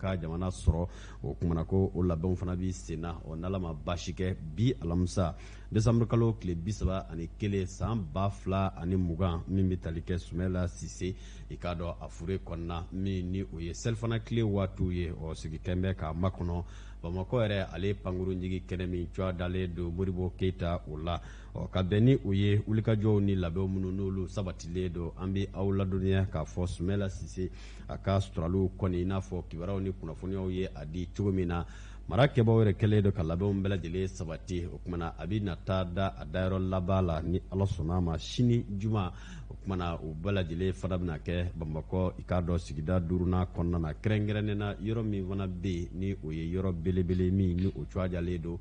ka jamana sɔrɔ o kumana ko o labɛnw fana bi senna o n'ala ma baasi kɛ bi alamisa décembre kalo tile 31 san 2020 min bi tali kɛ Sumɛla Sise i k'a dɔn a fure kɔnɔna min ni o ye selifana tile waatiw ye o sigi kɛnbɛ ka makɔnɔ Bamakɔ yɛrɛ ale pankuru njigi kɛnɛ min cogoya dalen don Modibo Keyita o la ka bɛn ni o ye wulikajɔw ni labɛnw minnu n'olu sabatilen don an bi aw ladɔnniya k'a fɔ Sumɛla Sise a ka suturaliw kɔni i n'a fɔ kibaruyaw ni kunnafoniyaw ye a di cogo min na mara kɛbaaw yɛrɛ kɛlen don ka labɛnw bɛɛ lajɛlen sabati o kumana a bi nata da a dayɔrɔ laban la ni Ala sɔnna ma sini juma o kumana o bɛɛ lajɛlen fana bɛna kɛ Bamakɔ i k'a dɔn sigida 5nan kɔnɔna na kɛrɛnkɛrɛnnena yɔrɔ min fana bɛ yen ni o ye yɔrɔ belebele min ni o cogoyajalen don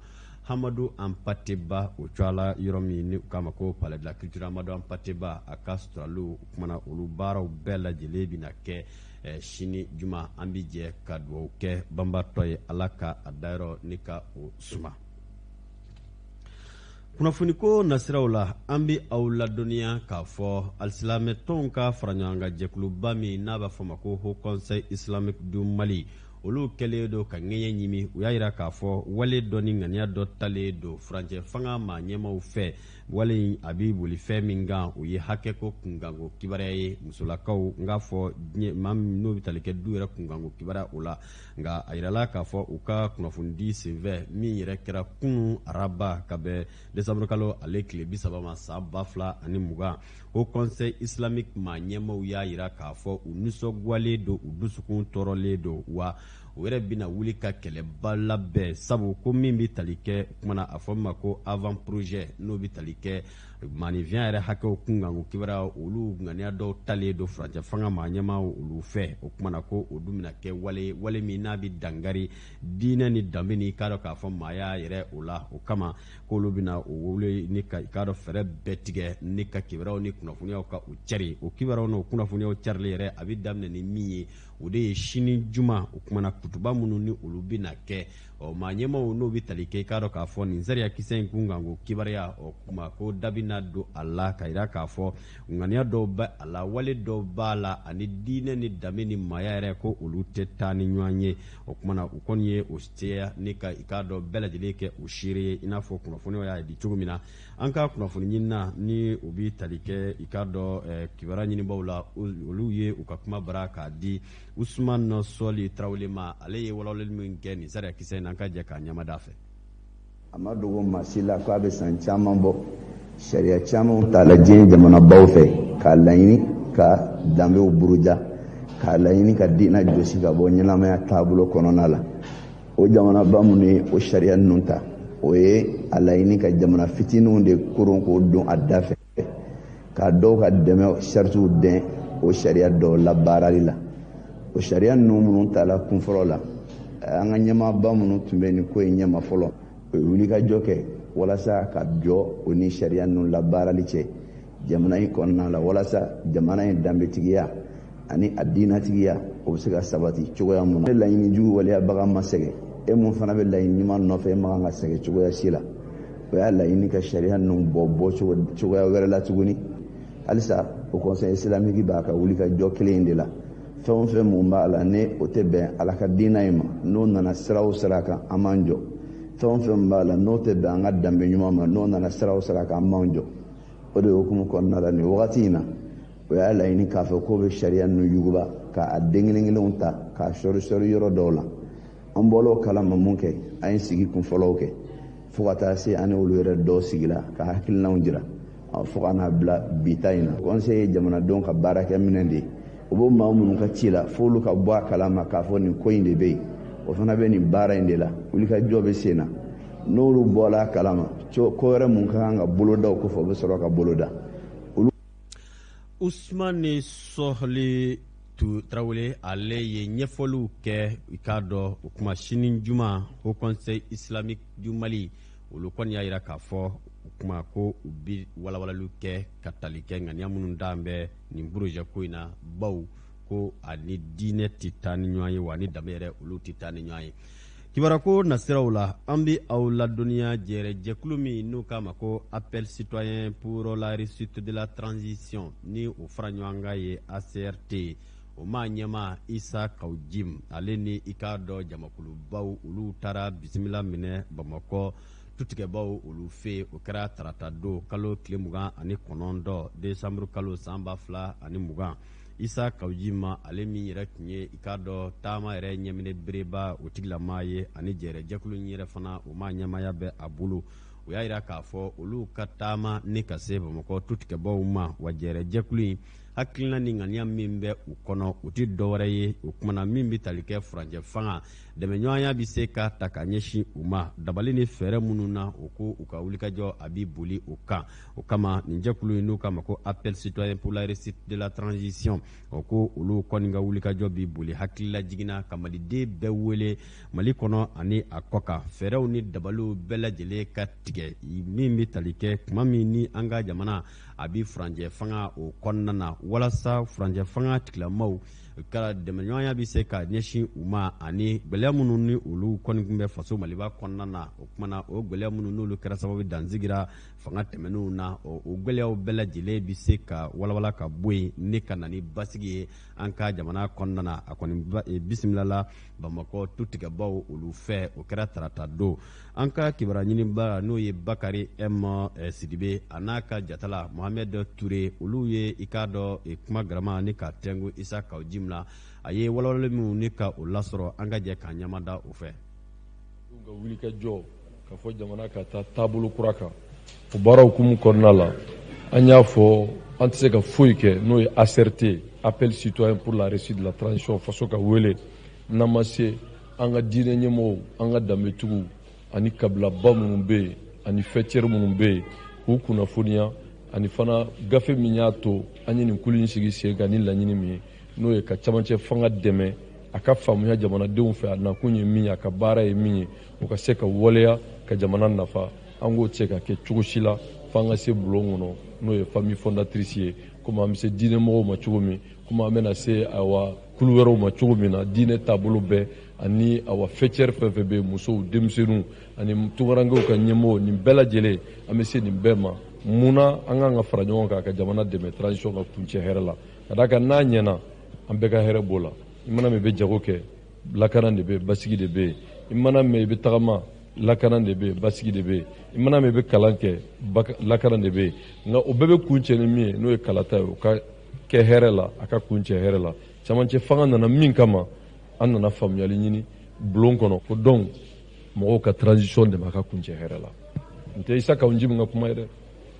Hamadu Ampateba o cogoya yɔrɔ min ni u k'a ma ko Palais de la Culture Hamadu Ampateba a ka suturaliw o kumana olu baaraw bɛɛ lajɛlen bɛna kɛ sini juma an bi jɛ ka dugawu kɛ banbatɔ ye Ala ka a dayɔrɔ ni ka o suma kunnafoniko nasiraw la an bi aw ladɔnniya k'a fɔ alisilamɛtɔnw ka fara ɲɔgɔn kan jɛkuluba min n'a b'a fɔ ma ko Haut Conseil Islamique du Mali olu kɛlen don ka ŋɛɲɛ ɲimi u y'a yira k'a fɔ wale dɔ ni ŋaniya dɔ talen don furancɛ fanga maa ɲɛmaw fɛ wale in a bi boli fɛn min kan o ye hakɛko kunkanko kibaruya ye musolakaw n k'a fɔ maa min n'o bɛ tali kɛ du yɛrɛ kunkanko kibaruya o la nka a yirala k'a fɔ u ka kunnafonidi senfɛ min yɛrɛ kɛra kunun araba ka bɛn décembre kalo ale tile 30 ma san 2020 Haut Conseil Islamique maa ɲɛmaw y'a yira k'a fɔ u nisɔngoyalen don u dusukun tɔɔrɔlen don wa o yɛrɛ bɛna wuli ka kɛlɛba labɛn sabu ko min bɛ tali kɛ kumana a fɔ min ma ko avant projet n'o bɛ tali kɛ maanifinya yɛrɛ hakɛw kunkanko kibaruya olu ŋaniya dɔw talen don furancɛ fanga maa ɲɛmaw olu fɛ o kumana ko o dun bɛna kɛ wale min n'a bɛ dangari diinɛ ni danbe ni k'a dɔn k'a fɔ maaya yɛrɛ o la o kama k'olu bɛna o wele ni ka i k'a dɔn fɛɛrɛ bɛɛ tigɛ ni ka kibaruyaw ni kunnafoniyaw ka u cari o kibaruyaw n'o kunnafoniyaw carili yɛrɛ a bɛ daminɛ ni min ye o de ye sini juma o kumana kutuba minnu ni olu bɛna kɛ maa ɲɛmaw n'o bɛ tali kɛ i k'a dɔn k'a fɔ nin sariya kisɛ in kunkanko kibaruya o kuma ko da bɛna don a la ka yira k'a fɔ ŋaniya dɔw bɛ a la wale dɔw b'a la ani diinɛ ni danbe ni maaya yɛrɛ ko olu tɛ taa ni ɲɔgɔn ye o kumana u kɔni ye o seya ni ka i k'a dɔn bɛɛ lajɛlen kɛ o seere ye i n'a fɔ kunnafoniyaw y'a di cogo min na an ka kunnafoni ɲinina ni u bɛ tali kɛ i k'a dɔn kibaruya ɲinibaw la olu ye u ka kuma bara k'a di Usman Soli Tarawele ma ale ye walawalali min kɛ nin sariya kisɛ in na an ka jɛ k'a ɲamada fɛ a ma dogo maa si la k'a bɛ san caman bɔ sariya camanw ta la diɲɛ jamanabaw fɛ k'a laɲini ka danbew buruja k'a laɲini ka diinɛ josi ka bɔ ɲɛnamaya taabolo kɔnɔna la o jamanaba minnu ye o sariya ninnu ta o ye a laɲini ka jamana fitininw de koron k'o don a da fɛ ka dɔw ka dɛmɛ saritiw dɛn o sariya dɔw la baarali la o sariya ninnu minnu ta la kun fɔlɔ la an ka ɲɛmaaba minnu tun bɛ nin ko in ɲɛma fɔlɔ o ye wulikajɔ kɛ walasa ka jɔ o ni sariya ninnu la baarali cɛ jamana in kɔnɔna la walasa jamana in danbetigiya ani a diinatigiya o bɛ se ka sabati cogoya mun na laɲini jugu waleyabaga ma sɛgɛn e mun fana bɛ laɲini ɲuman nɔfɛ e ma kan ka sɛgɛn cogoya si la o y'a laɲini ka sariya ninnu bɔ cogoya wɛrɛ la tuguni halisa o conseil islamique b'a ka wulikajɔ kelen in de la fɛn o fɛn mun b'a la ne o tɛ bɛn ala ka diinɛ in ma n'o nana sira o sira kan an b'an jɔ fɛn o fɛn b'a la n'o tɛ bɛn an ka danbe ɲuman ma n'o nana sira o sira kan an b'an jɔ o de ye hukumu kɔnɔna la nin wagati in na o y'a laɲini k'a fɔ k'o bɛ sariya ninnu yuguba k'a den kelen kelenw ta k'a sɔri yɔrɔ dɔw la an bɔl'o kalama mun kɛ an ye sigi kun fɔlɔw kɛ fo ka taa se an ni olu yɛrɛ dɔw sigila ka hakilinaw jira fo ka n'a bila bita in na conseil ye jamanadenw ka baarakɛ minɛ de ye o b'o maa minnu ka ci la f'olu ka bɔ a kalama k'a fɔ nin ko in de bɛ yen o fana bɛ nin baara in de la wulikajɔ bɛ sen na n'olu bɔla a kalama ko wɛrɛ mun ka kan ka boloda o kɔfɛ o bɛ sɔrɔ ka boloda. Usmane Sohli Tarawele ale ye ɲɛfɔliw kɛ i k'a dɔn o kuma sini juma Haut Conseil Islamique du Mali olu kɔni y'a yira k'a fɔ o kuma ko u bi walawalaliw kɛ ka tali kɛ ŋaniya minnu dan bɛ nin projet ko in na baw ko ani diinɛ tɛ taa ni ɲɔgɔn ye wa ni danbe yɛrɛ olu tɛ taa ni ɲɔgɔn ye kibaruya ko nasiraw la an bɛ aw ladɔnniya jɛkulu min n'o k'a ma ko appel citoyen pour la réussite de la transition ni o fara ɲɔgɔn kan ye ACRT o ma ɲɛma Isa Kaujim ale ni i k'a dɔn jamakulubaw olu taara bisimila minɛ Bamakɔ tutigɛbaw olu fɛ o kɛra tarata don kalo tile 29 décembre kalo san 2020 Isa Kaujima ale min yɛrɛ tun ye i k'a dɔn taama yɛrɛ ɲɛminɛ bereba o tigilama ye ani jɛrɛ jɛkulu yɛrɛ fana o ma ɲɛmaya bɛ a bolo o y'a yira k'a fɔ olu ka taama ni ka se Bamakɔ tutigɛbaw ma wa jɛrɛ jɛkulu in hakilina ni ŋaniya min bɛ u kɔnɔ u tɛ dɔwɛrɛ ye o kumana min bɛ tali kɛ furancɛ fanga dɛmɛɲɔgɔnya bɛ se ka ta ka ɲɛsin u ma dabali ni fɛɛrɛ minnu na o ko u ka wulikajɔ a bɛ boli o kan o kama nin jɛkulu in n'u k'a ma ko appel citoyen pour la réussite de la transition o ko olu kɔni ka wulikajɔ bɛ boli hakilila jiginna ka maliden bɛɛ wele Mali kɔnɔ ani a kɔ kan fɛɛrɛw ni dabaliw bɛɛ lajɛlen ka tigɛ min bɛ tali kɛ tuma min ni an ka jamana a bɛ furancɛ fanga o kɔnɔna na walasa furancɛ fanga tigilamaw ka dɛmɛɲɔgɔnya bɛ se ka ɲɛsin u ma ani gɛlɛya minnu ni olu kɔni tun bɛ faso Maliba kɔnɔna na o kumana o gɛlɛya minnu n'olu kɛra sababu dansigira fanga tɛmɛnenw na o gɛlɛyaw bɛɛ lajɛlen bɛ se ka walawala ka bɔ yen ne ka na ni basigi ye an ka jamana kɔnɔna na a kɔni bisimilala Bamakɔ tutigɛbaw olu fɛ o kɛra tarata don an ka kibaruya ɲiniba n'o ye Bakari M Sidibe a n'a ka jatala Mohamed Touré olu ye i k'a dɔn kuma garama ni ka tɛngu Isa Kaujim la a ye walawalali minnu ni ka o lasɔrɔ an ka jɛ k'a ɲamada o fɛ. Ka wuli ka jɔ ka fɔ jamana ka taa taabolo kura kan o baara hukumu kɔnɔna la an y'a fɔ an tɛ se ka foyi kɛ n'o ye ACRT appel citoyen pour la réussite de la transition faso ka wele n'an ma se an ka diinɛ ɲɛmɔgɔw an ka danbetigiw ani kabilaba minnu bɛ yen ani fɛtiɛri minnu bɛ yen k'u kunnafoniya ani fana gafe min y'a to an ye nin kulu in sigi sen kan ni laɲini min ye n'o ye ka camancɛ fanga dɛmɛ a ka faamuya jamanadenw fɛ a nakun ye min ye a ka baara ye min ye o ka se ka waleya ka jamana nafa an k'o tɛ se ka kɛ cogo si la f'an ka se bulon kɔnɔ n'o ye famille fondatrice ye komi an bɛ se diinɛmɔgɔw ma cogo min komi an bɛna se awa kulu wɛrɛw ma cogo min na diinɛ taabolo bɛɛ ani awa fɛtiɛri fɛn fɛn bɛ yen musow denmisɛnninw ani tunkarankew ka ɲɛmɔgɔ nin bɛɛ lajɛlen an bɛ se nin bɛɛ ma munna an kan ka fara ɲɔgɔn kan ka jamana dɛmɛ transition ka kuncɛ hɛrɛ la ka d'a kan n'a ɲɛna an bɛɛ ka hɛrɛ b'o la i mana min i bɛ jago kɛ lakana de bɛ yen basigi de bɛ yen i mana min i bɛ tagama lakana de bɛ yen basigi de bɛ yen i mana min i bɛ kalan kɛ lakana de bɛ yen nka o bɛɛ bɛ kun cɛ ni min ye n'o ye kalata ye o ka kɛ hɛrɛ la a ka kun cɛ hɛrɛ la camancɛ fanga nana min kama an nana faamuyali ɲini bulon kɔnɔ ko donc mɔgɔw ka transition dɛmɛ a ka kun cɛ hɛrɛ la n tɛ Isa Kaujim ka kuma ye dɛ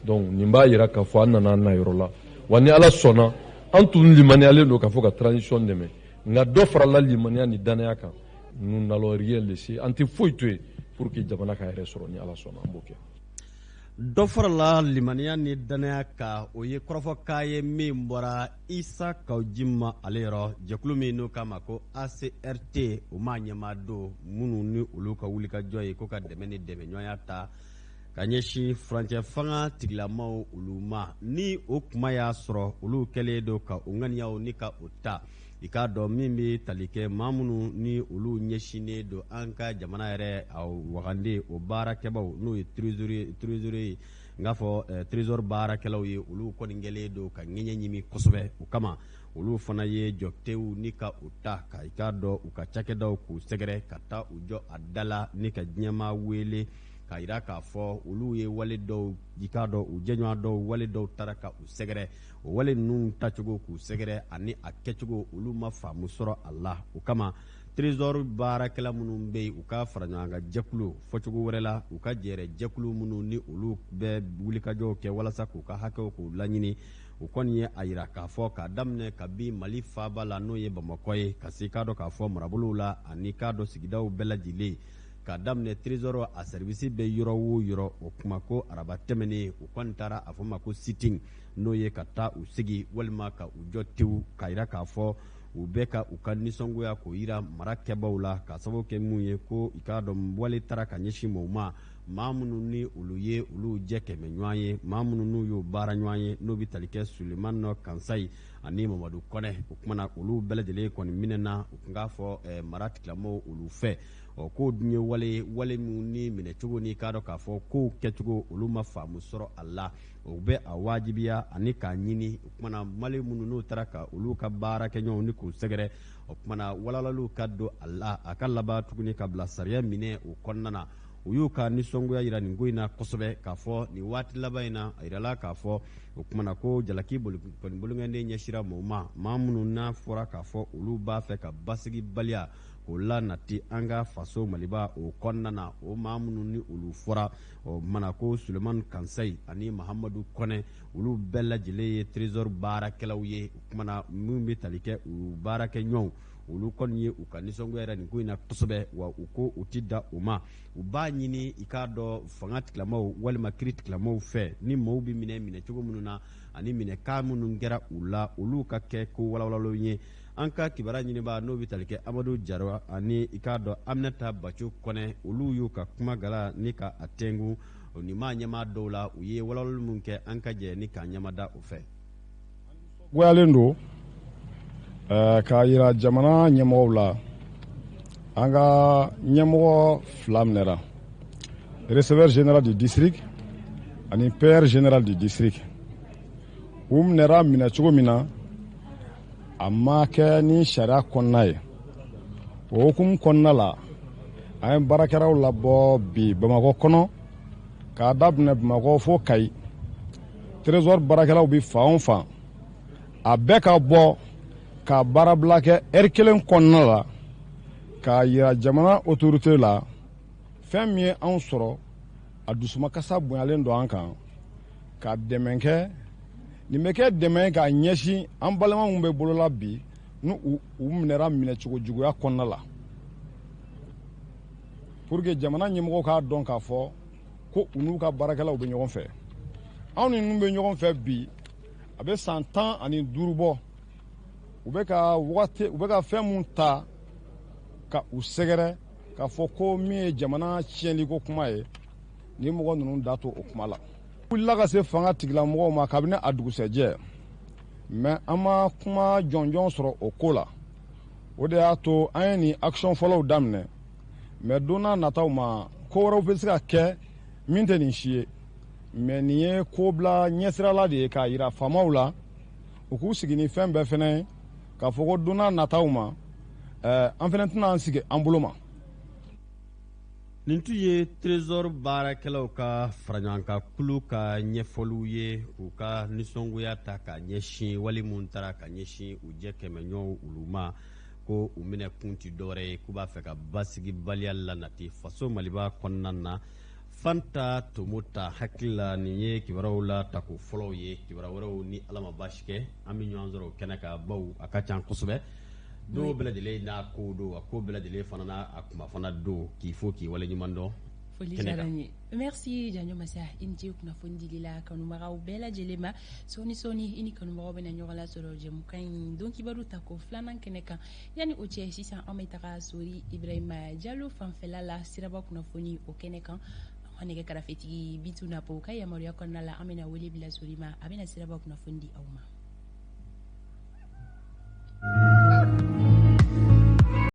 donc nin b'a jira k'a fɔ an nana an na yɔrɔ la wa ni Ala sɔnna an tun limaniyalen don k'a fɔ ka transition dɛmɛ nka dɔ farala limaniya ni danaya kan nous n'allons rien laisser an tɛ foyi to yen pour que jamana ka hɛrɛ sɔrɔ ni Ala sɔnna an b'o kɛ. Dɔ farala limaniya ni danaya kan o ye kɔrɔfɔkan ye min bɔra Isa Kaujim ma ale yɔrɔ jɛkulu min n'o k'a ma ko ACRT o ma ɲɛmaa don minnu ni olu ka wulikajɔ ye ko ka dɛmɛ ni dɛmɛɲɔgɔnya ta ka ɲɛsin furancɛ fanga tigilamaw olu ma ni o kuma y'a sɔrɔ olu kɛlen don ka o ŋaniyaw ni ka o ta i k'a dɔn min bɛ tali kɛ maa minnu ni olu ɲɛsinnen don an ka jamana yɛrɛ a wagande o baarakɛbaw n'o ye trésorier n k'a fɔ trésor baarakɛlaw ye olu kɔni kɛlen don ka ŋɛɲɛ ɲimi kosɛbɛ o kama olu fana ye jɔtew ni ka o ta ka i k'a dɔn u ka cakɛdaw k'u sɛgɛrɛ ka taa u jɔ a da la ni ka diɲɛmaa wele ka yira k'a fɔ olu ye wale dɔw i k'a dɔn u jɛɲɔgɔn dɔw wale dɔw taara ka u sɛgɛrɛ o wale ninnu tacogo k'u sɛgɛrɛ ani a kɛcogo olu ma faamu sɔrɔ a la o kama trésor baarakɛla minnu bɛ yen u ka fara ɲɔgɔn kan jɛkulu fɔcogo wɛrɛ la u ka jɛrɛ jɛkulu minnu ni olu bɛ wulikajɔw kɛ walasa k'u ka hakɛw k'u laɲini o kɔni ye a yira k'a fɔ k'a daminɛ kabi Mali faaba la n'o ye Bamakɔ ye ka se k'a dɔn k'a fɔ marabolow la ani k'a dɔn sigidaw bɛɛ lajɛlen ka daminɛ trésor a service bɛ yɔrɔ o yɔrɔ o kuma ko araba tɛmɛnen u kɔni taara a fɔ ma ko sitting n'o ye ka taa u sigi walima ka u jɔ tewu ka yira k'a fɔ u bɛ ka u ka nisɔngoya k'o yira mara kɛbaw la ka sababu kɛ mun ye ko i k'a dɔn wale taara ka ɲɛsin mɔgɔw ma maa minnu ni olu ye olu jɛ kɛmɛ ɲɔgɔn ye maa minnu n'u y'o baara ɲɔgɔn ye n'o bɛ tali kɛ Suleman nɔ Kansayi ani Mamadu Kɔnɛ o kumana olu bɛɛ lajɛlen kɔni minɛna u tun k'a fɔ mara tigilamɔgɔw olu fɛ k'o dun ye wale minnu ni minɛcogo ni k'a dɔn k'a fɔ kow kɛcogo olu ma faamu sɔrɔ a la o bɛ a wajibiya ani k'a ɲini o kumana Mali minnu n'u taara ka olu ka baara kɛ ɲɔgɔnw ni k'u sɛgɛrɛ o kumana walawalaliw ka don a la a ka laban tuguni ka bila sariya minɛ o kɔnɔna na u y'u ka nisɔngoya yira nin ko in na kosɛbɛ k'a fɔ nin waati laban in na a yirala k'a fɔ o kumana ko jalaki boliŋɛnden ɲɛsira mɔgɔw ma maa minnu n'a fɔra k'a fɔ olu b'a fɛ ka basigi baliya k'o la nati an ka faso Maliba o kɔnɔna na o maa minnu ni olu fɔra o mana ko Suleman Kansayi ani Mahamadu Kɔnɛ olu bɛɛ lajɛlen ye trésor baarakɛlaw ye o kumana minnu bɛ tali kɛ u baarakɛ ɲɔgɔnw olu kɔni ye u ka nisɔngoya yɛrɛ nin ko in na kosɛbɛ wa u ko u ti da u ma u b'a ɲini i k'a dɔn fanga tigilamɔgɔw walima kiiri tigilamɔgɔw fɛ ni maaw bɛ minɛ cogo minnu na ani minɛkan minnu kɛra u la olu ka kɛ ko walawalaw ye an ka kibaruya ɲinibaa n'o bɛ tali kɛ Amadu Jara ani i k'a dɔn Aminata Bacho Kɔnɛ olu y'u ka kuma gala ni ka a tɛngu nin maa ɲɛmaa dɔw la u ye walawalali min kɛ an ka jɛ ni k'a ɲɛmada o fɛ. Goyalen don k'a yira jamana ɲɛmɔgɔw la an ka ɲɛmɔgɔ fila minɛra receveur général du district ani père général du district u minɛra minɛ cogo min na a ma kɛ ni sariya kɔnɔna ye o hukumu kɔnɔna la an ye baarakɛlaw labɔ bi Bamakɔ kɔnɔ k'a daminɛ Bamakɔ fo Kayi trésor baarakɛlaw bi fan o fan a bɛɛ ka bɔ ka baarabila kɛ heure kelen kɔnɔna la k'a yira jamana autorité la fɛn min ye anw sɔrɔ a dusumakasa bonyalen don an kan ka dɛmɛ kɛ nin bɛ kɛ dɛmɛ ye k'a ɲɛsin an balima minnu bɛ bolola bi ni u minɛra minɛcogo juguya kɔnɔna la pour que jamana ɲɛmɔgɔw k'a dɔn k'a fɔ ko u n'u ka baarakɛlaw bɛ ɲɔgɔn fɛ anw ni ninnu bɛ ɲɔgɔn fɛ bi a bɛ san 15 bɔ u bɛ ka fɛn mun ta ka u sɛgɛrɛ k'a fɔ ko min ye jamana tiɲɛliko kuma ye ni mɔgɔ ninnu da to o kuma la wulila ka se fanga tigilamɔgɔw ma kabini a dugusɛjɛ mais an ma kuma jɔnjɔn sɔrɔ o ko la o de y'a to an ye nin action fɔlɔw daminɛ mais don n'a nataw ma ko wɛrɛw bɛ se ka kɛ min tɛ nin si ye mais nin ye ko bila ɲɛsirala de ye k'a yira faamaw la u k'u sigi ni fɛn bɛɛ fɛnɛ ye k'a fɔ ko don n'a nataw ma an fɛnɛ tɛna an sigi an bolo ma. nin tun ye trésor baarakɛlaw ka faraɲɔgɔnkan kulu ka ɲɛfɔliw ye k'u ka nisɔngoya ta ka ɲɛsin wali minnu taara ka ɲɛsin u jɛ kɛmɛ ɲɔgɔn olu ma ko u minɛ kun ti dɔwɛrɛ ye k'u b'a fɛ ka basigibaliya lanati faso Maliba kɔnɔna na Fanta Tomota hakili la nin ye kibaruyaw la tako fɔlɔw ye kibaruya wɛrɛw ni Ala ma baasi kɛ an bɛ ɲɔgɔn sɔrɔ o kɛnɛ kan baw a ka ca kosɛbɛ don bɛɛ lajɛlen n'a ko don a ko bɛɛ lajɛlen fana n'a a kuma fana don k'i fo k'i waleɲuman dɔn. Foli diyara n ye. Merci Janjo Masa i ni ce kunnafoni dili la kanubagaw bɛɛ lajɛlen ma sɔɔni i ni kanubagaw bɛna ɲɔgɔn lasɔrɔ jɛmukan in don kibaru ta ko filanan kɛnɛ kan yanni o cɛ sisan an bɛ taga Sori Ibrahima Jalo fanfɛla la siraba kunnafoni o kɛnɛ kan an nɛgɛ karafetigi Bitu Napo ka yamaruya kɔnɔna la an bɛna wele bila Sori ma a bɛna siraba kunnafoni di aw ma.